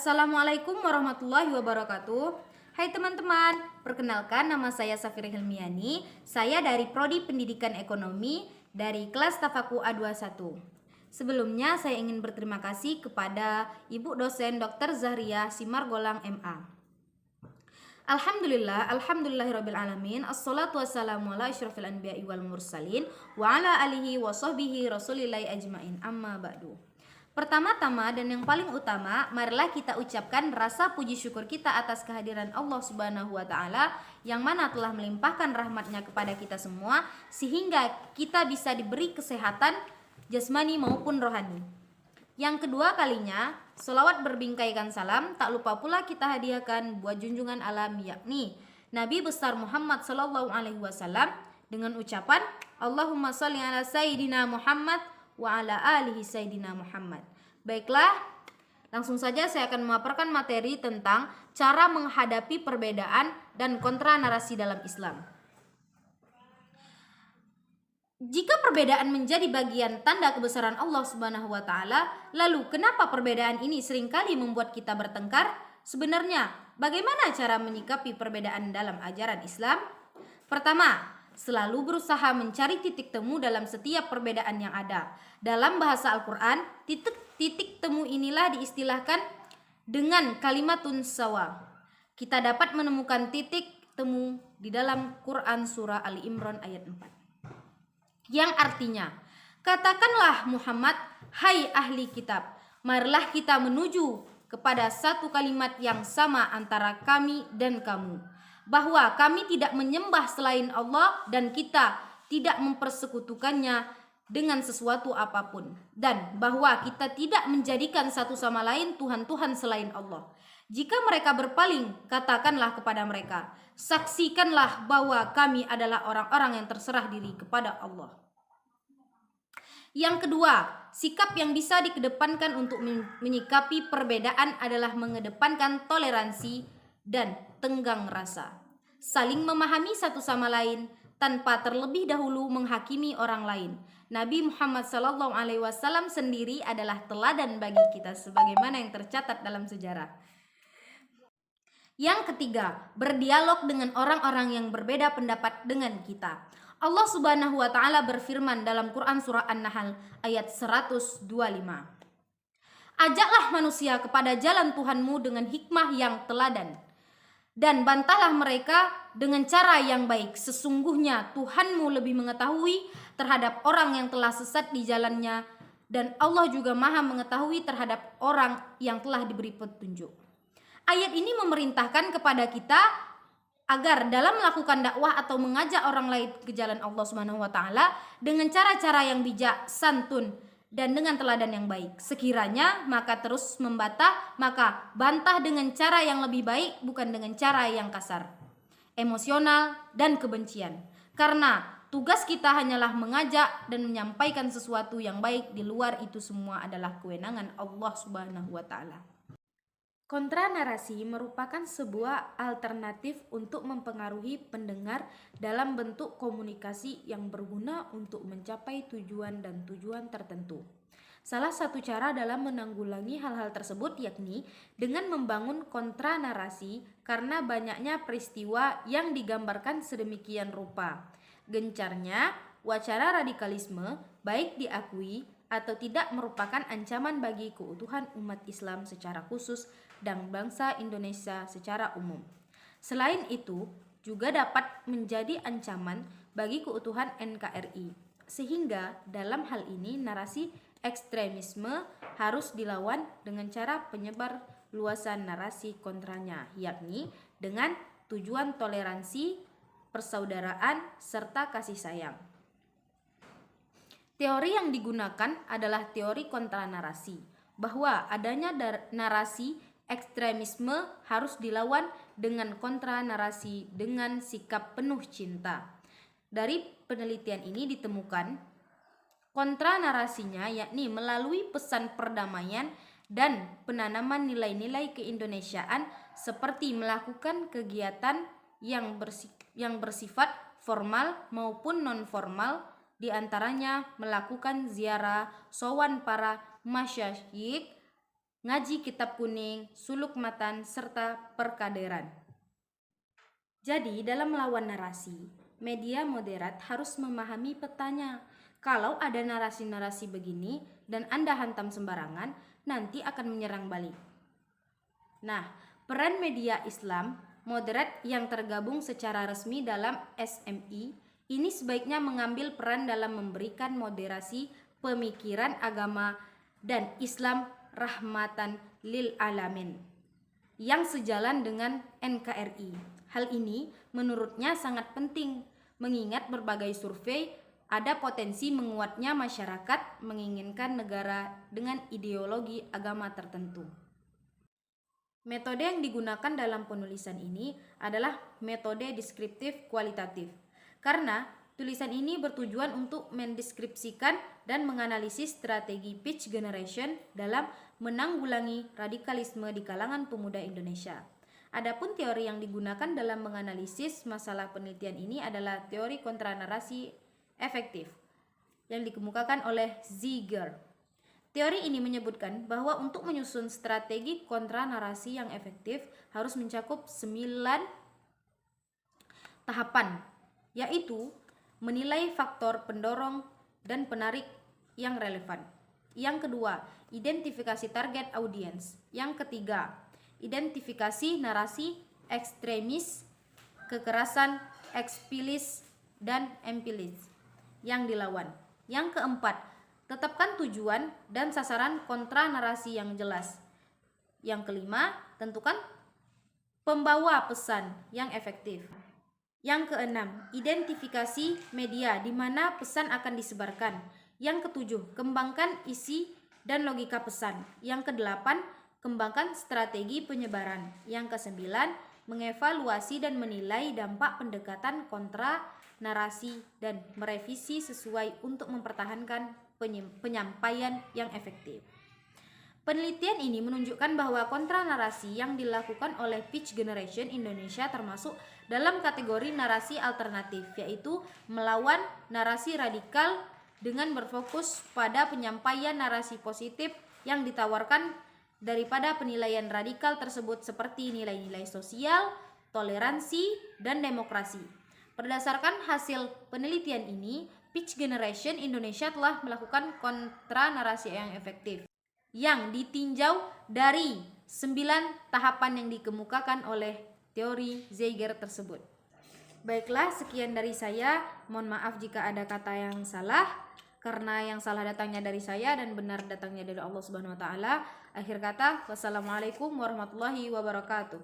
Assalamualaikum warahmatullahi wabarakatuh. Hai teman-teman, perkenalkan nama saya Safira Hilmiani. Saya dari Prodi Pendidikan Ekonomi dari kelas Tafaku A21. Sebelumnya saya ingin berterima kasih kepada Ibu dosen Dr. Zahria Simargolang MA. Alhamdulillahirabbil alamin. Assalatu wassalamu ala asyrofil anbiya'i wal mursalin wa ala alihi wa sahbihi rasulillahi ajmain. Amma ba'du. Pertama-tama dan yang paling utama, marilah kita ucapkan rasa puji syukur kita atas kehadiran Allah Subhanahu wa taala yang mana telah melimpahkan rahmatnya kepada kita semua sehingga kita bisa diberi kesehatan jasmani maupun rohani. Yang kedua kalinya, selawat berbingkaikan salam tak lupa pula kita hadiahkan buat junjungan alam yakni Nabi besar Muhammad sallallahu alaihi wasallam dengan ucapan Allahumma sholli ala sayyidina Muhammad wa ala alihi sayyidina Muhammad. Baiklah, langsung saja saya akan memaparkan materi tentang cara menghadapi perbedaan dan kontra narasi dalam Islam. Jika perbedaan menjadi bagian tanda kebesaran Allah Subhanahu wa taala, lalu kenapa perbedaan ini seringkali membuat kita bertengkar? Sebenarnya, bagaimana cara menyikapi perbedaan dalam ajaran Islam? Pertama, selalu berusaha mencari titik temu dalam setiap perbedaan yang ada. Dalam bahasa Al-Quran, titik temu inilah diistilahkan dengan kalimatun sawa. Kita dapat menemukan titik temu di dalam Quran surah Ali Imran ayat 4. Yang artinya, katakanlah Muhammad, hai ahli kitab, marilah kita menuju kepada satu kalimat yang sama antara kami dan kamu, bahwa kami tidak menyembah selain Allah dan kita tidak mempersekutukannya dengan sesuatu apapun, dan bahwa kita tidak menjadikan satu sama lain Tuhan-Tuhan selain Allah. Jika mereka berpaling, katakanlah kepada mereka, saksikanlah bahwa kami adalah orang-orang yang terserah diri kepada Allah. Yang kedua, sikap yang bisa dikedepankan untuk menyikapi perbedaan adalah mengedepankan toleransi dan tenggang rasa, saling memahami satu sama lain tanpa terlebih dahulu menghakimi orang lain. Nabi Muhammad SAW sendiri adalah teladan bagi kita sebagaimana yang tercatat dalam sejarah. Yang ketiga, berdialog dengan orang-orang yang berbeda pendapat dengan kita. Allah Subhanahu wa taala berfirman dalam Quran surah An-Nahl ayat 125. Ajaklah manusia kepada jalan Tuhanmu dengan hikmah yang teladan, dan bantahlah mereka dengan cara yang baik. Sesungguhnya Tuhanmu lebih mengetahui terhadap orang yang telah sesat di jalannya, dan Allah juga maha mengetahui terhadap orang yang telah diberi petunjuk. Ayat ini memerintahkan kepada kita agar dalam melakukan dakwah atau mengajak orang lain ke jalan Allah Subhanahu wa taala dengan cara-cara yang bijak, santun, dan dengan teladan yang baik. Sekiranya maka terus membantah, maka bantah dengan cara yang lebih baik, bukan dengan cara yang kasar, emosional, dan kebencian. Karena tugas kita hanyalah mengajak dan menyampaikan sesuatu yang baik. Di luar itu semua adalah kewenangan Allah Subhanahu wa taala. Kontra narasi merupakan sebuah alternatif untuk mempengaruhi pendengar dalam bentuk komunikasi yang berguna untuk mencapai tujuan dan tujuan tertentu. Salah satu cara dalam menanggulangi hal-hal tersebut yakni dengan membangun kontra narasi karena banyaknya peristiwa yang digambarkan sedemikian rupa. Gencarnya wacana radikalisme baik diakui atau tidak merupakan ancaman bagi keutuhan umat Islam secara khusus dan bangsa Indonesia secara umum. Selain itu, juga dapat menjadi ancaman bagi keutuhan NKRI. Sehingga dalam hal ini narasi ekstremisme harus dilawan dengan cara penyebar luasan narasi kontranya, yakni dengan tujuan toleransi, persaudaraan, serta kasih sayang. Teori yang digunakan adalah teori kontra narasi, bahwa adanya narasi ekstremisme harus dilawan dengan kontra narasi dengan sikap penuh cinta. Dari penelitian ini ditemukan kontra narasinya yakni melalui pesan perdamaian dan penanaman nilai-nilai keindonesiaan seperti melakukan kegiatan yang bersifat formal maupun non-formal, diantaranya melakukan ziarah, sowan para masyayikh, ngaji kitab kuning, suluk matan, serta perkaderan. Jadi dalam melawan narasi, media moderat harus memahami petanya. Kalau ada narasi-narasi begini dan Anda hantam sembarangan, nanti akan menyerang balik. Nah, peran media Islam moderat yang tergabung secara resmi dalam SMI ini sebaiknya mengambil peran dalam memberikan moderasi pemikiran agama dan Islam rahmatan lil alamin yang sejalan dengan NKRI. Hal ini menurutnya sangat penting mengingat berbagai survei ada potensi menguatnya masyarakat menginginkan negara dengan ideologi agama tertentu. Metode yang digunakan dalam penulisan ini adalah metode deskriptif kualitatif karena tulisan ini bertujuan untuk mendeskripsikan dan menganalisis strategi pitch generation dalam menanggulangi radikalisme di kalangan pemuda Indonesia. Adapun teori yang digunakan dalam menganalisis masalah penelitian ini adalah teori kontranarasi efektif yang dikemukakan oleh Ziegler. Teori ini menyebutkan bahwa untuk menyusun strategi kontranarasi yang efektif harus mencakup 9 tahapan, yaitu menilai faktor pendorong dan penarik yang relevan. Yang kedua, identifikasi target audiens. Yang ketiga, identifikasi narasi ekstremis, kekerasan, eksplisit, dan empiris yang dilawan. Yang keempat, tetapkan tujuan dan sasaran kontra narasi yang jelas. Yang kelima, tentukan pembawa pesan yang efektif. Yang keenam, identifikasi media di mana pesan akan disebarkan. Yang ketujuh, kembangkan isi dan logika pesan. Yang kedelapan, kembangkan strategi penyebaran. Yang kesembilan, mengevaluasi dan menilai dampak pendekatan kontra narasi dan merevisi sesuai untuk mempertahankan penyampaian yang efektif. Penelitian ini menunjukkan bahwa kontranarasi yang dilakukan oleh Pitch Generation Indonesia termasuk dalam kategori narasi alternatif, yaitu melawan narasi radikal dengan berfokus pada penyampaian narasi positif yang ditawarkan daripada penilaian radikal tersebut seperti nilai-nilai sosial, toleransi, dan demokrasi. Berdasarkan hasil penelitian ini, Pitch Generation Indonesia telah melakukan kontranarasi yang efektif yang ditinjau dari 9 tahapan yang dikemukakan oleh teori Ziegler tersebut. Baiklah, sekian dari saya. Mohon maaf jika ada kata yang salah, karena yang salah datangnya dari saya dan benar datangnya dari Allah Subhanahu wa taala. Akhir kata, wassalamualaikum warahmatullahi wabarakatuh.